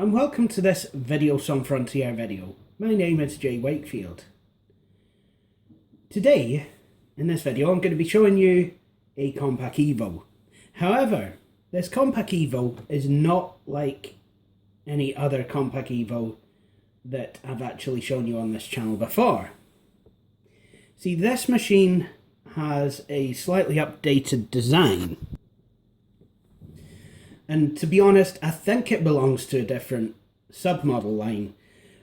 and welcome to this Video Some Frontier video. My name is Jay Wakefield. Today, in this video, I'm going to be showing you a Compaq Evo. However, this Compaq Evo is not like any other Compaq Evo that I've actually shown you on this channel before. See, this machine has a slightly updated design. And to be honest, I think it belongs to a different submodel line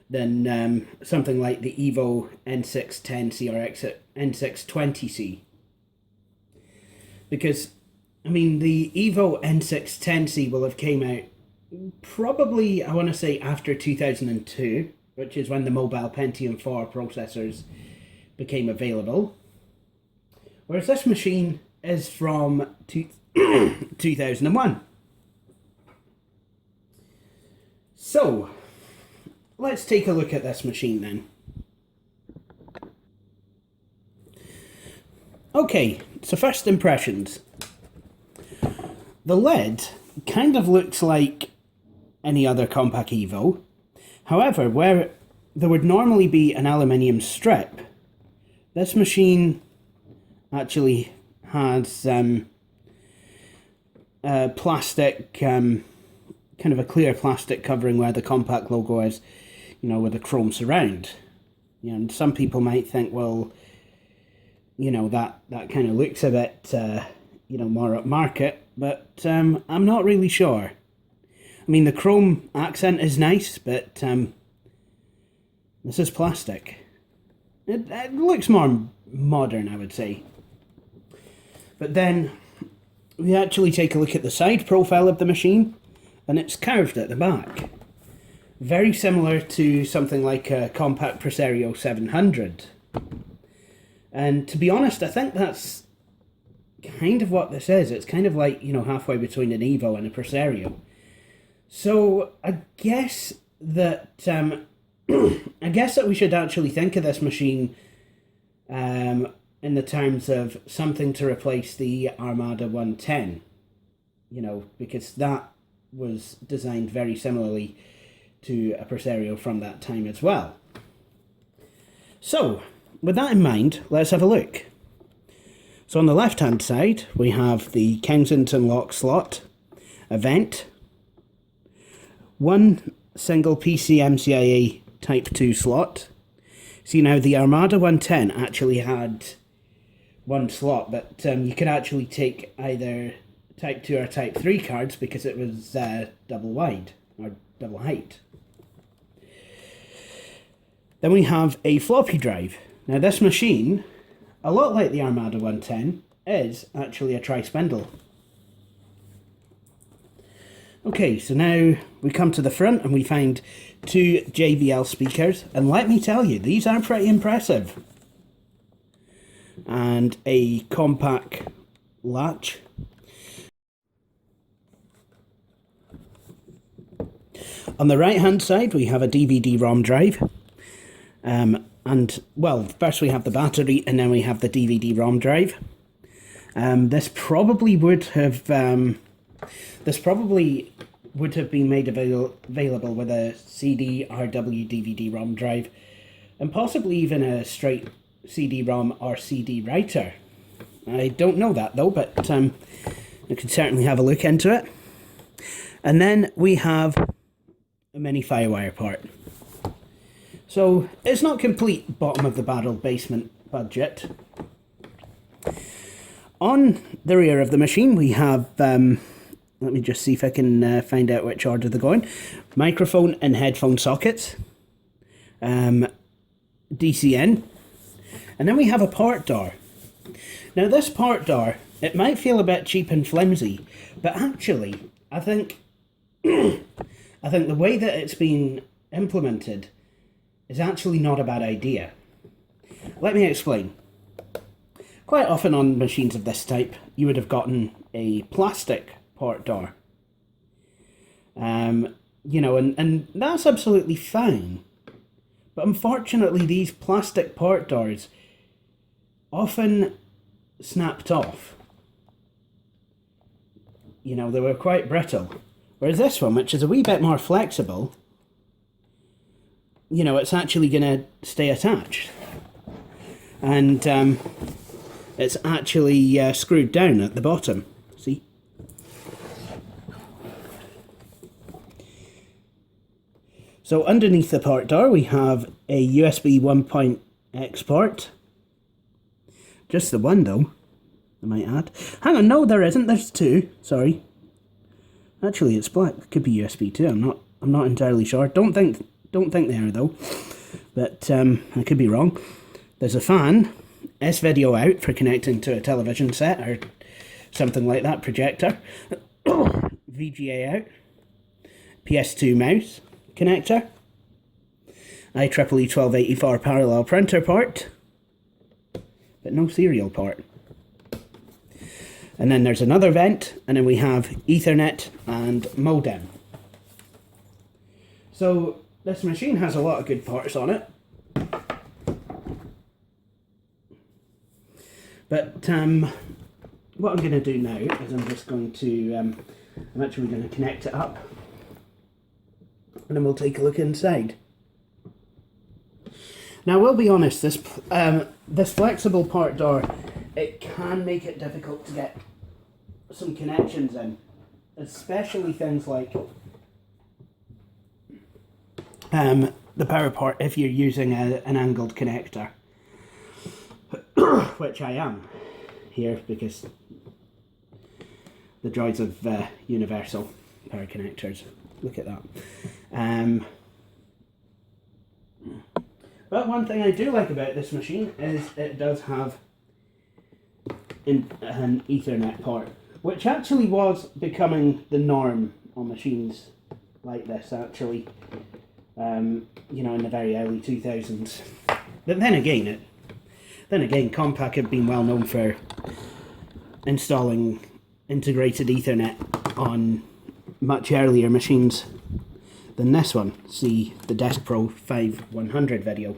than something like the Evo n610C or n620C. Because, I mean, the Evo n610C will have came out probably, I want to say, after 2002, which is when the mobile Pentium 4 processors became available. Whereas this machine is from 2001. So, let's take a look at this machine then. Okay, so first impressions. The lid kind of looks like any other Compaq Evo. However, where there would normally be an aluminium strip, this machine actually has plastic, kind of a clear plastic covering where the Compaq logo is, you know, with a chrome surround. You know, and some people might think, well, you know, that kind of looks a bit, you know, more upmarket, but I'm not really sure. I mean, the chrome accent is nice, but this is plastic. It looks more modern, I would say. But then we actually take a look at the side profile of the machine, and it's curved at the back. Very similar to something like a Compaq Presario 700. And to be honest, I think that's kind of what this is. It's kind of like, you know, halfway between an Evo and a Presario. So I guess that we should actually think of this machine in the terms of something to replace the Armada 110. You know, because that was designed very similarly to a Presario from that time as well. So, with that in mind, let's have a look. So on the left hand side, we have the Kensington lock slot, a vent, one single PCMCIe Type 2 slot. See, now the Armada 110 actually had one slot, but you could actually take either Type 2 or Type 3 cards because it was double wide or double height. Then we have a floppy drive. Now this machine, a lot like the Armada 110, is actually a tri-spindle. Okay, so now we come to the front and we find two JBL speakers, and let me tell you, these are pretty impressive. And a Compaq latch. On the right hand side we have a DVD-ROM drive, and well, first we have the battery and then we have the DVD-ROM drive. This probably would have been made available with a CD-RW DVD-ROM drive, and possibly even a straight CD-ROM or CD writer. I don't know that though, but I could certainly have a look into it. And then we have a mini firewire port. So it's not complete bottom of the barrel basement budget. On the rear of the machine we have, let me just see if I can find out which order they're going, microphone and headphone sockets, DCN, and then we have a port door. Now this port door, it might feel a bit cheap and flimsy, but actually I think the way that it's been implemented is actually not a bad idea. Let me explain. Quite often on machines of this type, you would have gotten a plastic port door. You know, and that's absolutely fine. But unfortunately, these plastic port doors often snapped off. You know, they were quite brittle. Whereas this one, which is a wee bit more flexible, you know, it's actually going to stay attached. And it's actually screwed down at the bottom. See? So underneath the port door we have a USB 1.x port. Just the one though, I might add. Hang on, no there isn't, there's two, sorry. Actually it's black, it could be USB 2, I'm not entirely sure. Don't think they are though. But I could be wrong. There's a fan, S-video out for connecting to a television set or something like that, projector. VGA out. PS2 mouse connector. IEEE 1284 parallel printer port. But no serial port. And then there's another vent, and then we have Ethernet and modem. So this machine has a lot of good parts on it. But what I'm going to do now is I'm just going to, I'm actually going to connect it up. And then we'll take a look inside. Now, I will be honest, this flexible port door, it can make it difficult to get some connections in, especially things like the power port if you're using an angled connector, which I am here because the joys of universal power connectors. Look at that. But one thing I do like about this machine is it does have an Ethernet port, which actually was becoming the norm on machines like this, actually, you know, in the very early 2000s. But then again, Compaq have been well known for installing integrated Ethernet on much earlier machines than this one. See the Desk Pro 5100 video.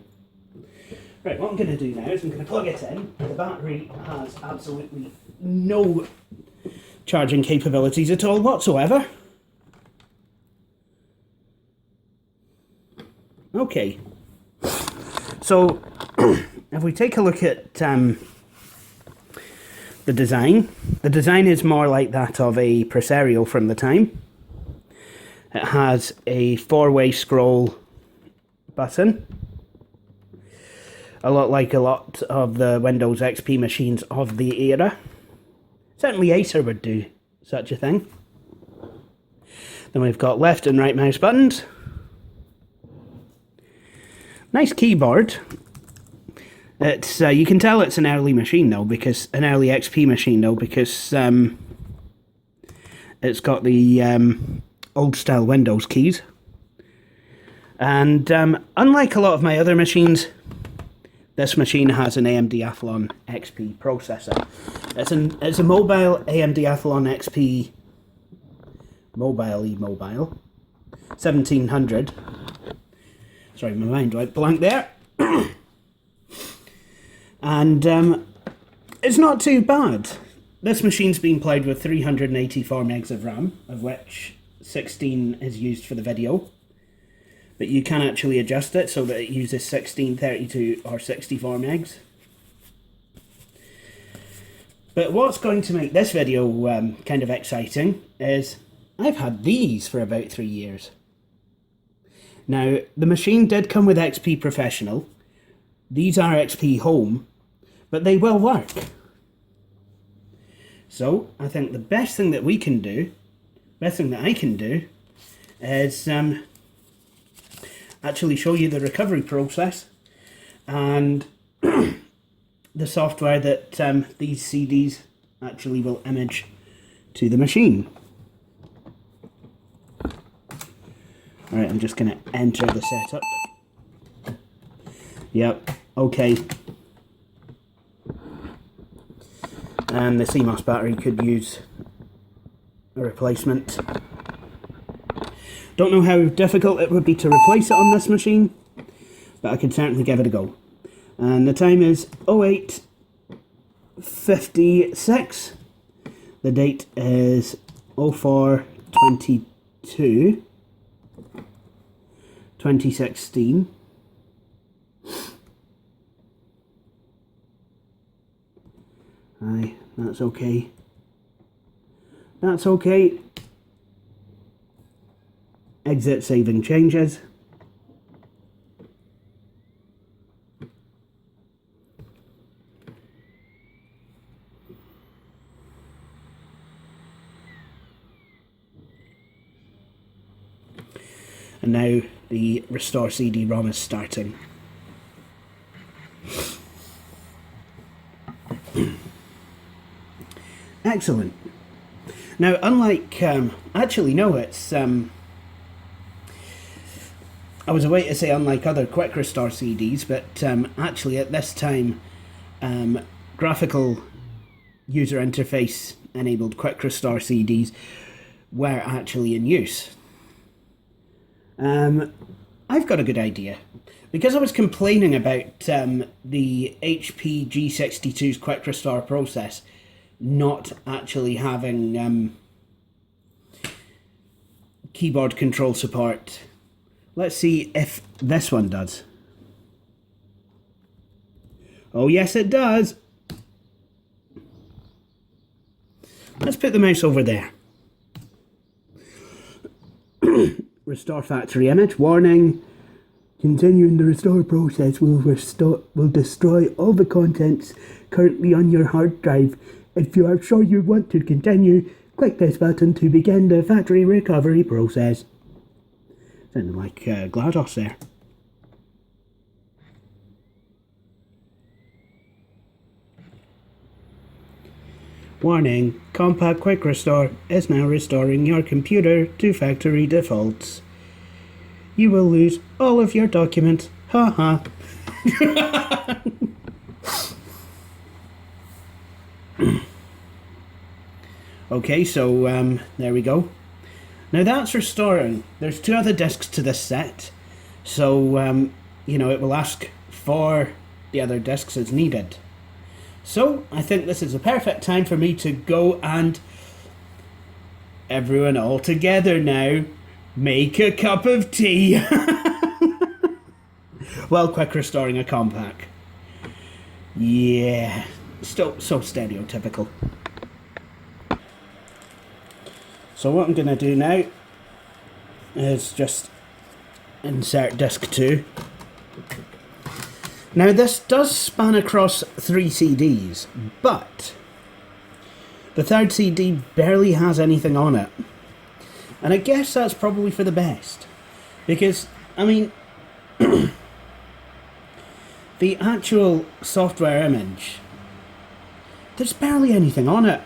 Right, what I'm going to do now is I'm going to plug it in. The battery has absolutely no charging capabilities at all whatsoever. Okay, so if we take a look at the design is more like that of a Presario from the time. It has a 4-way scroll button, a lot like a lot of the Windows XP machines of the era. Certainly Acer would do such a thing. Then we've got left and right mouse buttons. Nice keyboard. It's you can tell it's an early machine though, because an early XP machine though, because it's got the old style Windows keys. And unlike a lot of my other machines, this machine has an AMD Athlon XP processor. It's a mobile AMD Athlon XP mobile 1700. Sorry, my mind went blank there. And it's not too bad. This machine's been played with 384 megs of RAM, of which 16 is used for the video. But you can actually adjust it so that it uses 16, 32 or 64 megs. But what's going to make this video kind of exciting is I've had these for about 3 years. Now, the machine did come with XP Professional. These are XP Home, but they will work. So, I think the best thing that we can do, best thing that I can do, is actually show you the recovery process and the software that these CDs actually will image to the machine. Alright, I'm just going to enter the setup. Yep, okay. And the CMOS battery could use a replacement. Don't know how difficult it would be to replace it on this machine, but I could certainly give it a go. And the time is 08:56. The date is 04/22. to 2016. Aye, that's okay. That's okay. Exit saving changes. And now the Restore CD-ROM is starting. Excellent. Now, unlike, actually no, it's, I was away to say unlike other QuickRestore CDs, but actually at this time, graphical user interface enabled QuickRestore CDs were actually in use. I've got a good idea. Because I was complaining about the HP G62's QuickRestore process not actually having keyboard control support. Let's see if this one does. Oh yes, it does. Let's put the mouse over there. Restore factory image. Warning. Continuing the restore process will destroy all the contents currently on your hard drive. If you are sure you want to continue, click this button to begin the factory recovery process. Sounded like GLaDOS there. Warning, Compaq QuickRestore is now restoring your computer to factory defaults. You will lose all of your documents. Ha ha. Okay, so there we go. Now that's restoring. There's 2 other discs to this set, so you know, it will ask for the other discs as needed. So I think this is a perfect time for me to go and everyone all together now make a cup of tea while quick restoring a Compaq. Yeah, still so stereotypical. So what I'm going to do now is just insert disc 2. Now this does span across 3 CDs, but the 3rd CD barely has anything on it. And I guess that's probably for the best. Because, I mean, the actual software image, there's barely anything on it.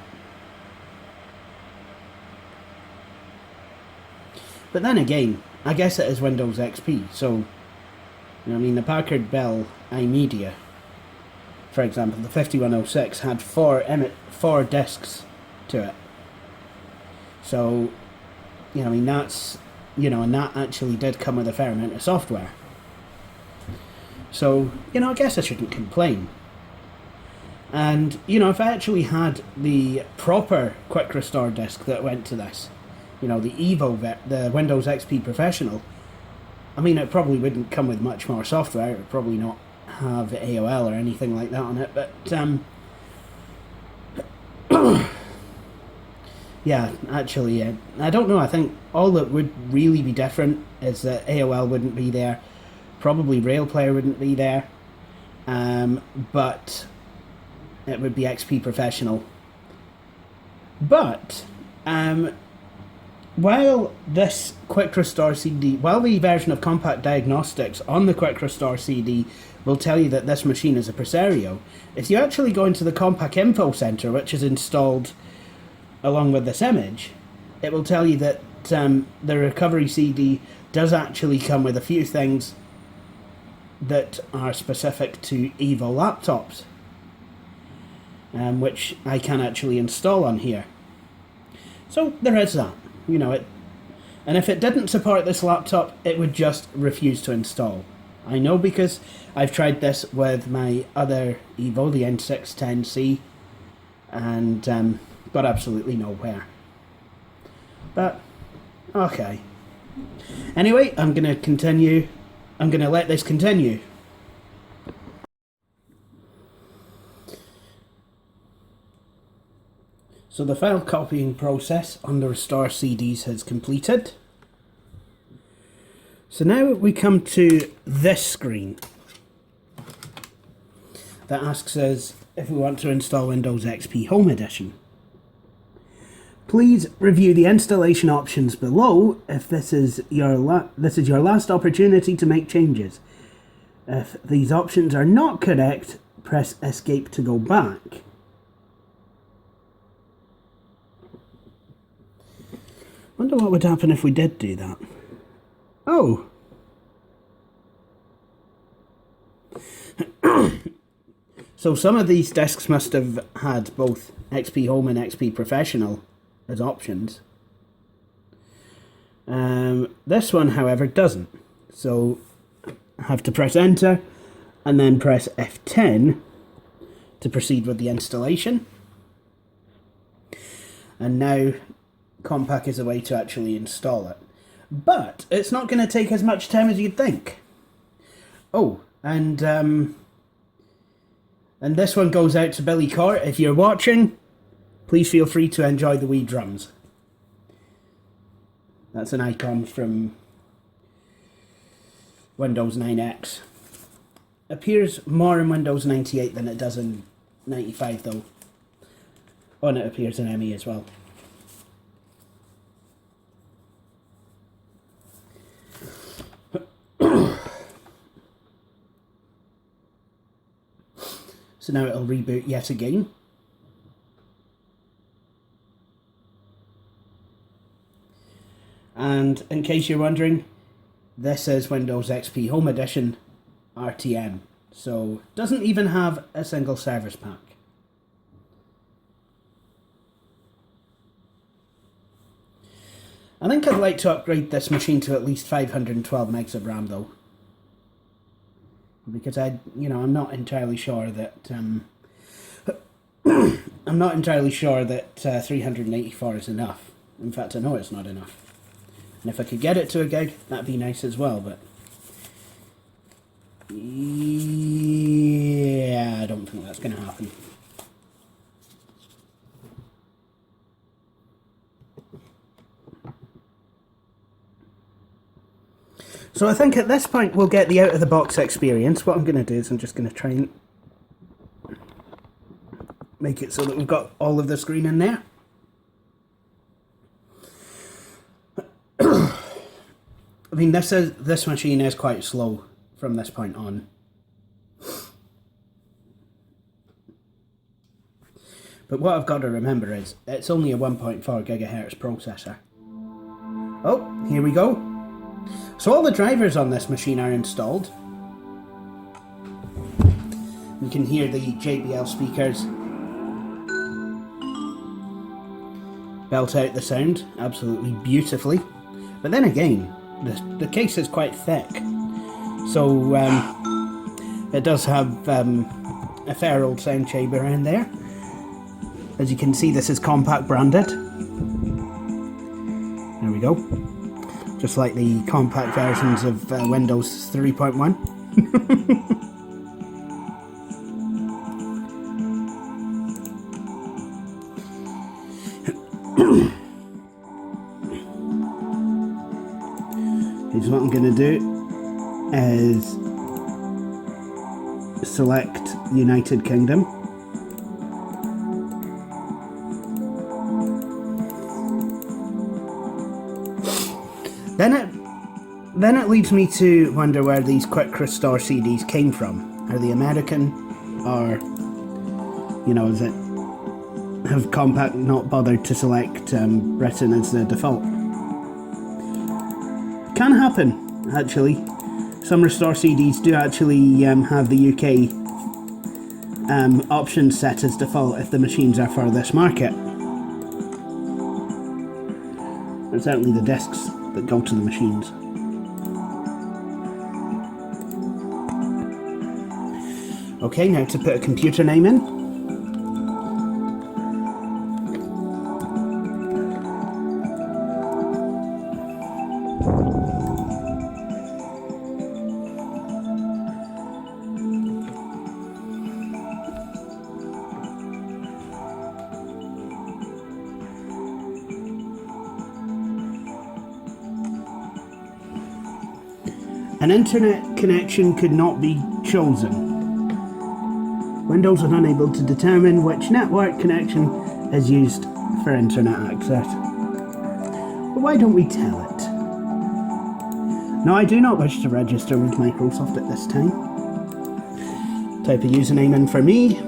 But then again, I guess it is Windows XP, so, you know, I mean, the Packard Bell iMedia, for example, the 5106 had 4 discs to it. So, you know, I mean, that's, you know, and that actually did come with a fair amount of software. So, you know, I guess I shouldn't complain. And, you know, if I actually had the proper Quick Restore disc that went to this, you know, the Evo, the Windows XP Professional, I mean, it probably wouldn't come with much more software. It would probably not have AOL or anything like that on it, but, yeah, actually, I don't know. I think all that would really be different is that AOL wouldn't be there. Probably Rail Player wouldn't be there. But it would be XP Professional. But, while this Quick Restore CD, while the version of Compaq Diagnostics on the Quick Restore CD will tell you that this machine is a Presario, if you actually go into the Compaq Info Center, which is installed along with this image, it will tell you that the recovery CD does actually come with a few things that are specific to Evo laptops, which I can actually install on here. So there is that. You know, and if it didn't support this laptop, it would just refuse to install. I know, because I've tried this with my other Evo, the n1005v, and got absolutely nowhere. But Okay. Anyway, I'm going to continue. I'm going to let this continue. So the file copying process on the restore CDs has completed. So now we come to this screen that asks us if we want to install Windows XP Home Edition. Please review the installation options below if this is your last opportunity to make changes. If these options are not correct, press Escape to go back. Wonder what would happen if we did do that. Oh! So some of these disks must have had both XP Home and XP Professional as options. This one, however, doesn't. So I have to press Enter and then press F10 to proceed with the installation. And now Compaq is a way to actually install it. But it's not going to take as much time as you'd think. Oh, and this one goes out to Billy Court. If you're watching, please feel free to enjoy the wee drums. That's an icon from Windows 9X. Appears more in Windows 98 than it does in 95 though. Oh, and it appears in ME as well. So now it'll reboot yet again. And in case you're wondering, this is Windows XP Home Edition RTM. So doesn't even have a single service pack. I think I'd like to upgrade this machine to at least 512 megs of RAM though. Because I'm not entirely sure that I'm not entirely sure that 384 is enough. In fact, I know it's not enough. And if I could get it to a gig, that'd be nice as well. But yeah, I don't think that's going to happen. So I think at this point we'll get the out-of-the-box experience. What I'm going to do is I'm just going to try and make it so that we've got all of the screen in there. I mean, this machine is quite slow from this point on. But what I've got to remember is it's only a 1.4 gigahertz processor. Oh, here we go. So all the drivers on this machine are installed. You can hear the JBL speakers belt out the sound absolutely beautifully. But then again, the case is quite thick. So it does have a fair old sound chamber in there. As you can see, this is Compaq branded. There we go. Just like the Compaq versions of Windows 3.1. Here's what I'm going to do is select United Kingdom. Then it leads me to wonder where these QuickRestore CDs came from. Are they American, or is it, have Compaq not bothered to select Britain as the default? Can happen, actually. Some restore CDs do actually have the UK options set as default if the machines are for this market. And certainly the discs that go to the machines. Okay, now to put a computer name in. An internet connection could not be chosen. Windows are unable to determine which network connection is used for internet access. But why don't we tell it? No, I do not wish to register with Microsoft at this time. Type a username in for me.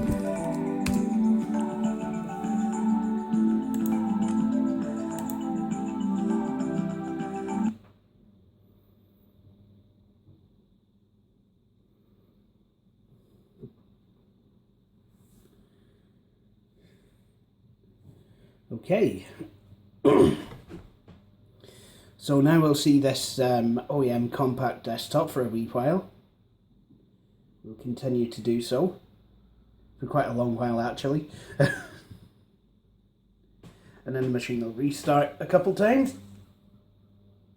Okay. So now we'll see this OEM Compaq desktop for a wee while. We'll continue to do so for quite a long while actually. And then the machine will restart a couple times.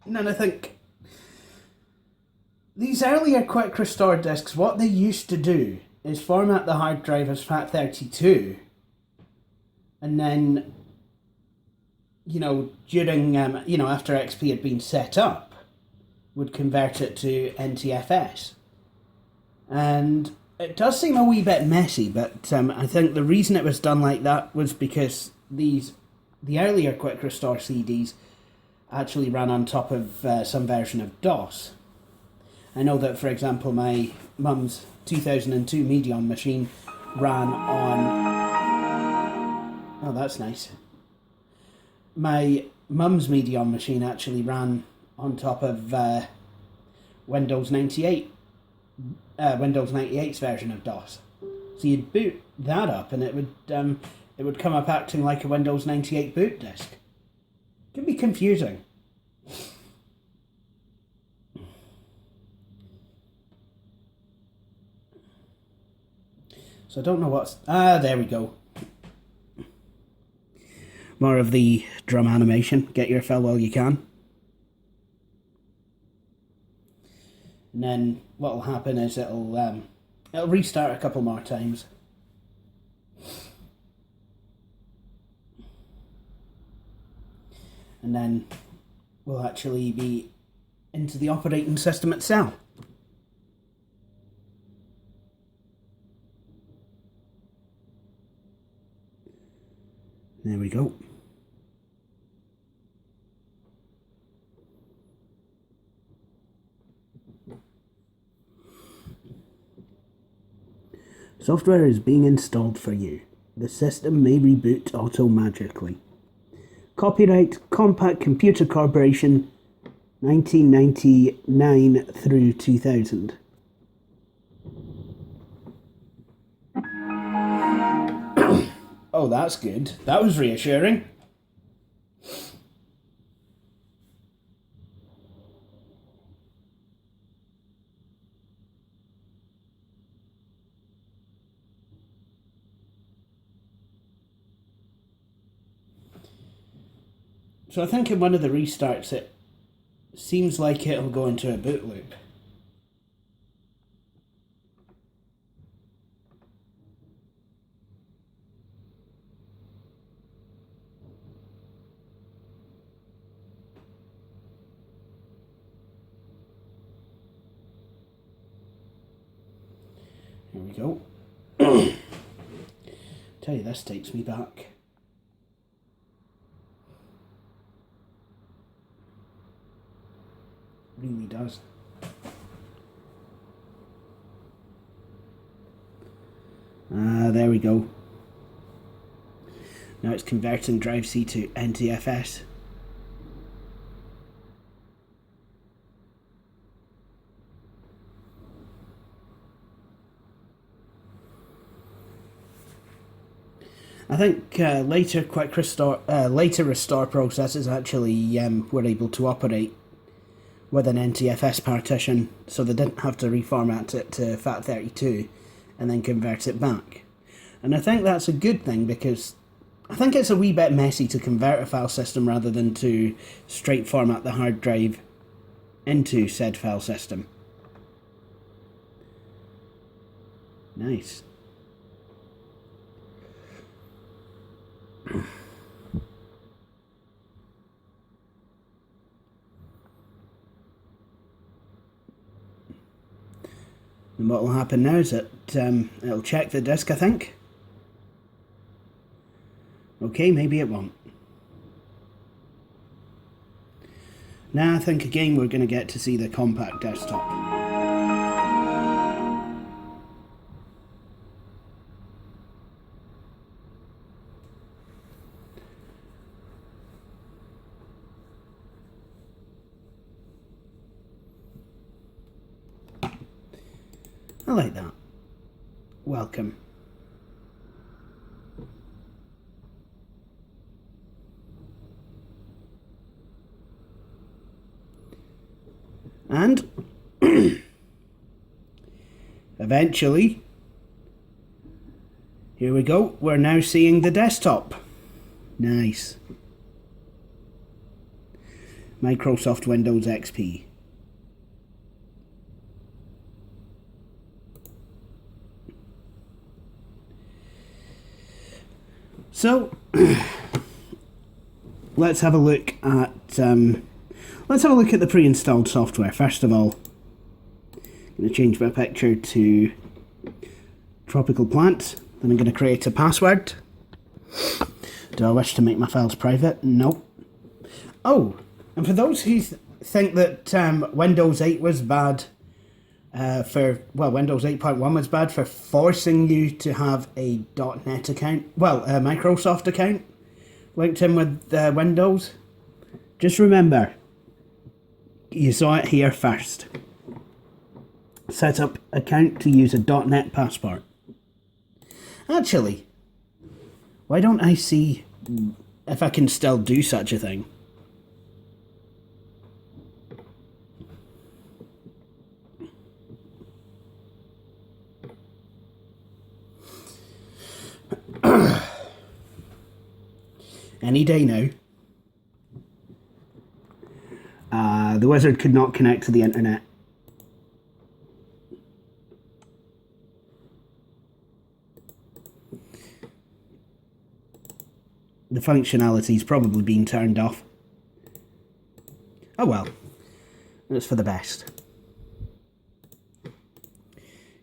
And then I think these earlier QuickRestore disks, what they used to do is format the hard drive as FAT32 and then during, after XP had been set up, would convert it to NTFS. And it does seem a wee bit messy, but I think the reason it was done like that was because the earlier QuickRestore CDs actually ran on top of some version of DOS. I know that, for example, my mum's 2002 Medion machine ran on... Oh, that's nice. My mum's Medion machine actually ran on top of Windows 98, Windows 98's version of DOS. So you'd boot that up, and it would come up acting like a Windows 98 boot disk. It can be confusing. So I don't know what's... there we go. More of the drum animation. Get your fill while you can. And then what will happen is it'll restart a couple more times. And then we'll actually be into the operating system itself. There we go. Software is being installed for you. The system may reboot auto-magically. Copyright Compaq Computer Corporation, 1999 through 2000. Oh, that's good. That was reassuring. So I think in one of the restarts it seems like it'll go into a boot loop. Here we go. Tell you, this takes me back. Really does. There we go. Now it's converting drive C to NTFS. I think later restore processes actually were able to operate with an NTFS partition, so they didn't have to reformat it to FAT32 and then convert it back. And I think that's a good thing, because I think it's a wee bit messy to convert a file system rather than to straight format the hard drive into said file system. Nice. And what will happen now is that it'll check the disk, I think. Okay, maybe it won't. Now I think again we're going to get to see the Compaq desktop. I like that. Welcome. And eventually, here we go, we're now seeing the desktop. Nice. Microsoft Windows XP. So, let's have a look at the pre-installed software. First of all, I'm going to change my picture to tropical plants. Then I'm going to create a password. Do I wish to make my files private? Nope. Oh, and for those who think that Windows 8 was bad, Windows 8.1 was bad for forcing you to have a .NET account, a Microsoft account linked in with Windows. Just remember, you saw it here first. Set up account to use a .NET passport. Actually, why don't I see if I can still do such a thing? Any day now. The wizard could not connect to the internet. The functionality's probably been turned off. Oh well, it's for the best.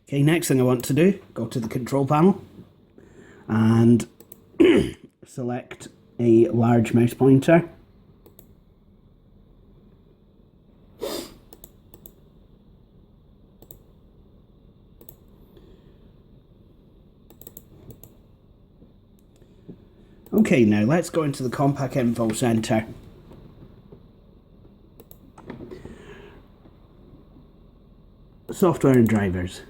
Okay, next thing I want to do, go to the control panel and select a large mouse pointer. Okay, now let's go into the Compaq Info Center. Software and drivers.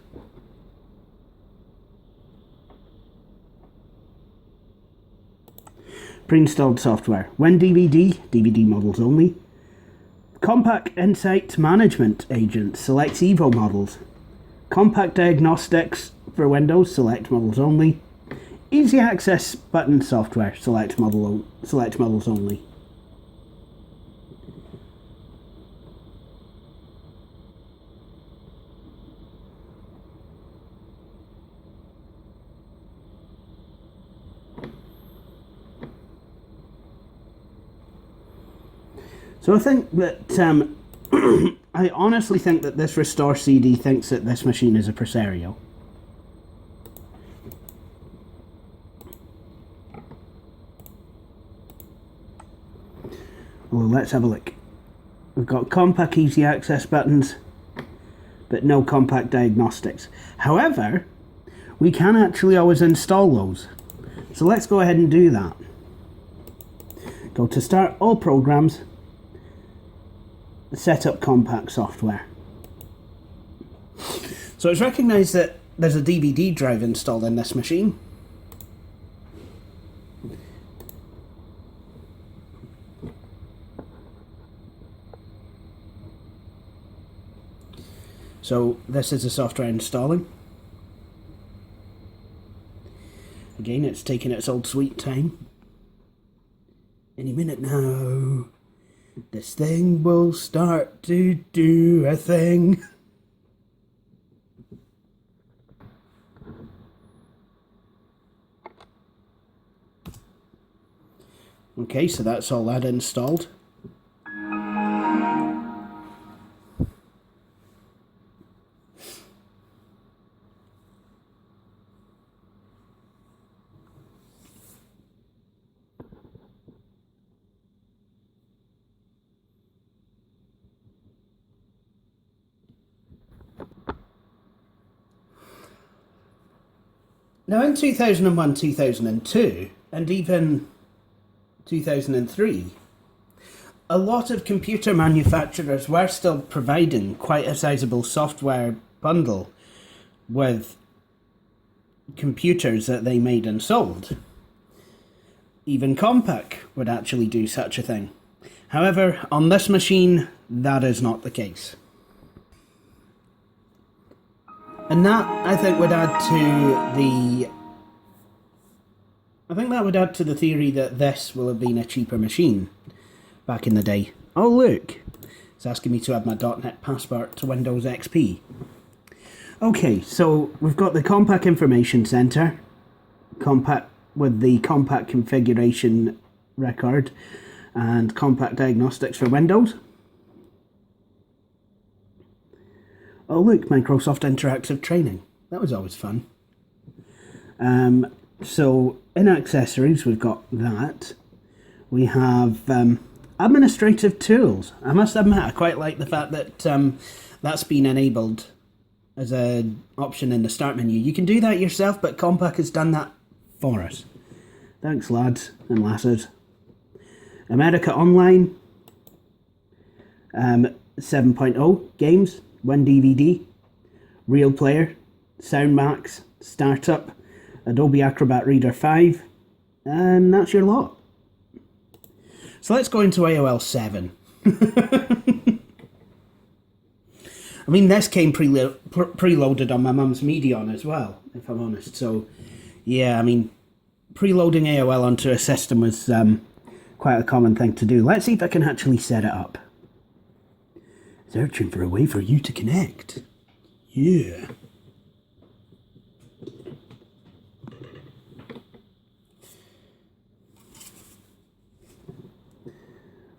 Pre-installed software. WinDVD, DVD models only. Compaq Insight Management Agent selects Evo models. Compaq Diagnostics for Windows, select models only. Easy access button software, select models only. So I think that I honestly think that this Restore CD thinks that this machine is a Presario. Well, let's have a look. We've got Compaq Easy Access buttons, but no Compaq Diagnostics. However, we can actually always install those. So let's go ahead and do that. Go to Start All Programs, Set up Compaq Software. So it's recognised that there's a DVD drive installed in this machine. So this is the software installing. Again, it's taking its old sweet time. Any minute now, this thing will start to do a thing. Okay, so that's all that installed. Now in 2001, 2002, and even 2003, a lot of computer manufacturers were still providing quite a sizable software bundle with computers that they made and sold. Even Compaq would actually do such a thing. However, on this machine, that is not the case. And that, I think, would add to the theory that this will have been a cheaper machine back in the day. Oh look, it's asking me to add my .NET passport to Windows XP. Okay, so we've got the Compaq Information Center, Compaq with the Compaq configuration record, and Compaq Diagnostics for Windows. Oh look, Microsoft Interactive Training. That was always fun. So in accessories we've got that. We have administrative tools. I must admit I quite like the fact that that's been enabled as an option in the start menu. You can do that yourself, but Compaq has done that for us. Thanks lads and lasses. America Online, 7.0 games, WinDVD, Real Player, SoundMax, Startup, Adobe Acrobat Reader 5, and that's your lot. So let's go into AOL 7. I mean, this came preloaded on my mum's Medion as well, if I'm honest. So, yeah, I mean, preloading AOL onto a system was quite a common thing to do. Let's see if I can actually set it up. Searching for a way for you to connect. Yeah.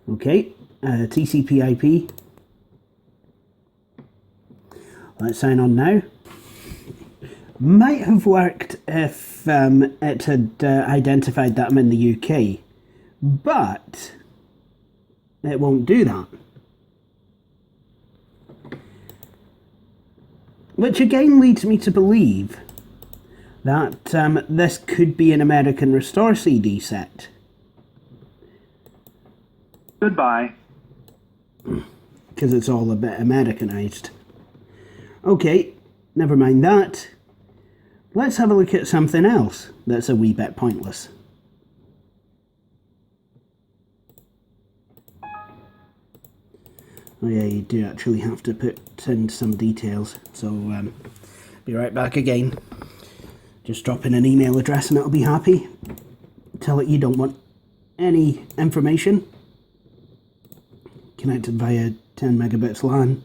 Okay, TCP/IP. Let's sign on now. Might have worked if it had identified that I'm in the UK, but it won't do that. Which again leads me to believe that this could be an American Restore CD set. Goodbye. Because it's all a bit Americanized. Okay, never mind that. Let's have a look at something else that's a wee bit pointless. Oh yeah, you do actually have to put in some details. So, be right back again. Just drop in an email address and it'll be happy. Tell it you don't want any information. Connected via 10 megabits LAN.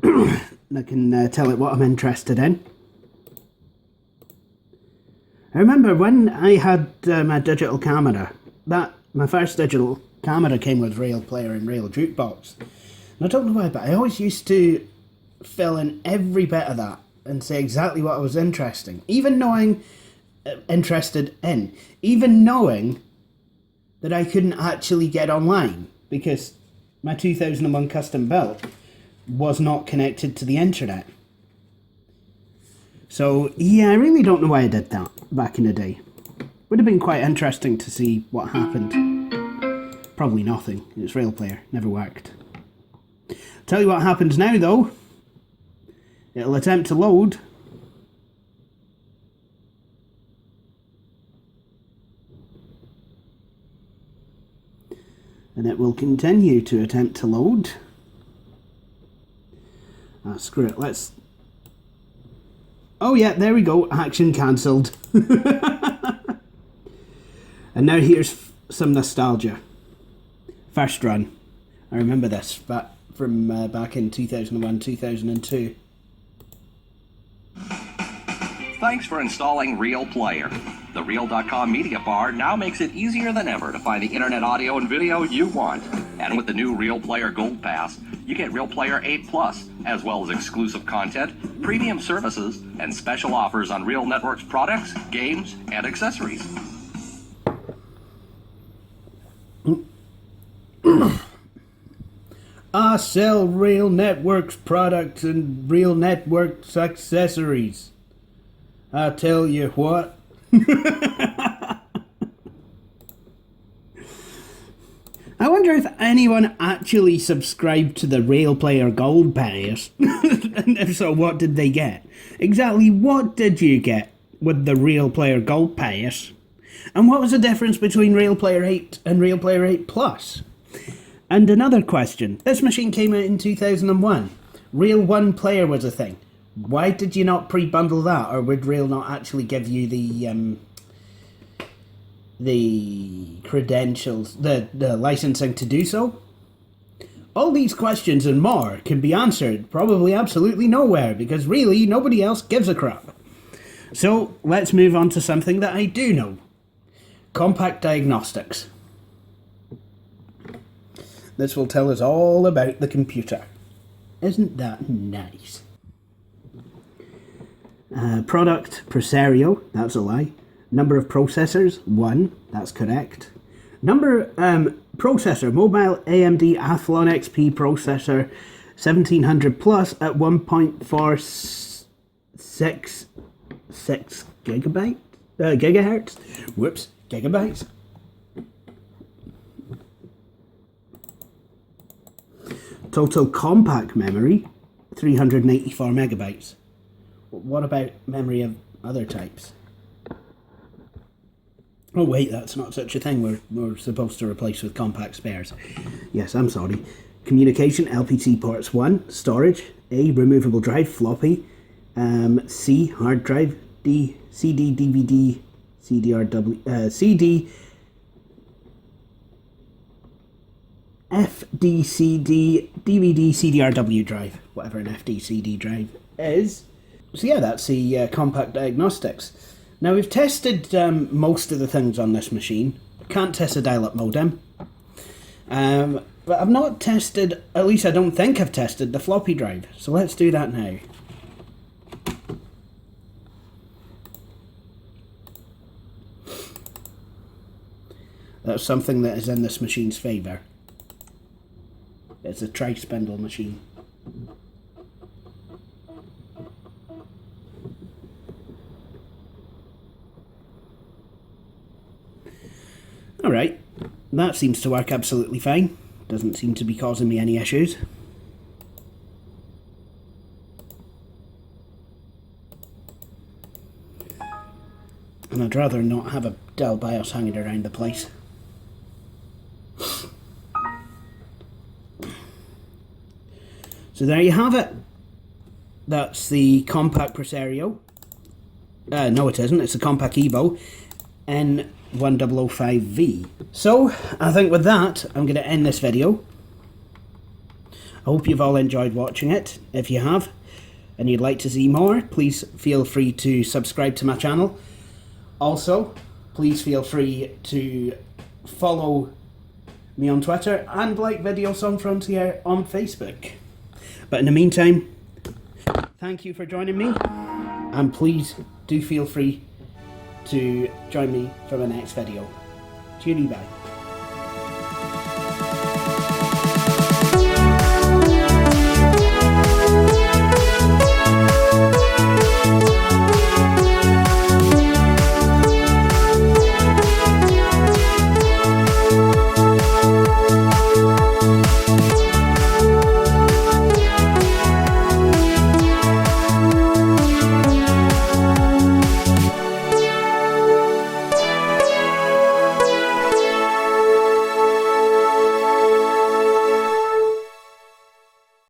And I can tell it what I'm interested in. I remember when I had my digital camera, my first digital camera came with Real Player and Real Jukebox. And I don't know why, but I always used to fill in every bit of that and say exactly what I was interested in, even knowing that I couldn't actually get online because my 2001 custom build was not connected to the internet. So yeah, I really don't know why I did that back in the day. Would have been quite interesting to see what happened. Probably nothing. It's Real Player, never worked. Tell you what happens now though. It'll attempt to load. And it will continue to attempt to load. Ah, screw it, let's... Oh yeah, there we go, action cancelled. And now here's some nostalgia. First run. I remember this from back in 2001, 2002. Thanks for installing Real Player. The Real.com media bar now makes it easier than ever to find the internet audio and video you want. And with the new Real Player Gold Pass, you get Real Player 8 Plus, as well as exclusive content, premium services, and special offers on Real Networks products, games, and accessories. I sell Rail Networks products and Rail Networks accessories. I tell you what. I wonder if anyone actually subscribed to the Rail Player Gold Pass. And if so, what did they get? Exactly what did you get with the Rail Player Gold Pass? And what was the difference between Rail Player 8 and Rail Player 8 Plus? And another question. This machine came out in 2001. Rail 1 Player was a thing. Why did you not pre-bundle that? Or would Rail not actually give you the credentials, the licensing to do so? All these questions and more can be answered probably absolutely nowhere, because really nobody else gives a crap. So let's move on to something that I do know. Compaq Diagnostics. This will tell us all about the computer. Isn't that nice? Product, Presario, that's a lie. Number of processors, 1, that's correct. Number, processor, mobile AMD Athlon XP processor, 1700 plus at 1.46 gigahertz. Whoops, gigabytes. Total compact memory, 384 megabytes. What about memory of other types? Oh wait, that's not such a thing. We're supposed to replace with compact spares. Yes, I'm sorry. Communication, LPT ports 1. Storage, A, removable drive, floppy. C, hard drive. D, CD, DVD, CDRW, CD, FDCD, DVD, CDRW drive. Whatever an FDCD drive is. So yeah, that's the Compaq Diagnostics. Now we've tested most of the things on this machine. Can't test a dial-up modem. But I've not tested, at least I don't think I've tested, the floppy drive. So let's do that now. That's something that is in this machine's favour. It's a tri-spindle machine. Alright, that seems to work absolutely fine. Doesn't seem to be causing me any issues. And I'd rather not have a Dell BIOS hanging around the place. So there you have it. That's the Compaq Presario. No it isn't, it's the Compaq Evo n1005v. So, I think with that, I'm going to end this video. I hope you've all enjoyed watching it. If you have, and you'd like to see more, please feel free to subscribe to my channel. Also, please feel free to follow me on Twitter and like Video Song Frontier on Facebook. But in the meantime, thank you for joining me, and please do feel free to join me for the next video. Cheery bye.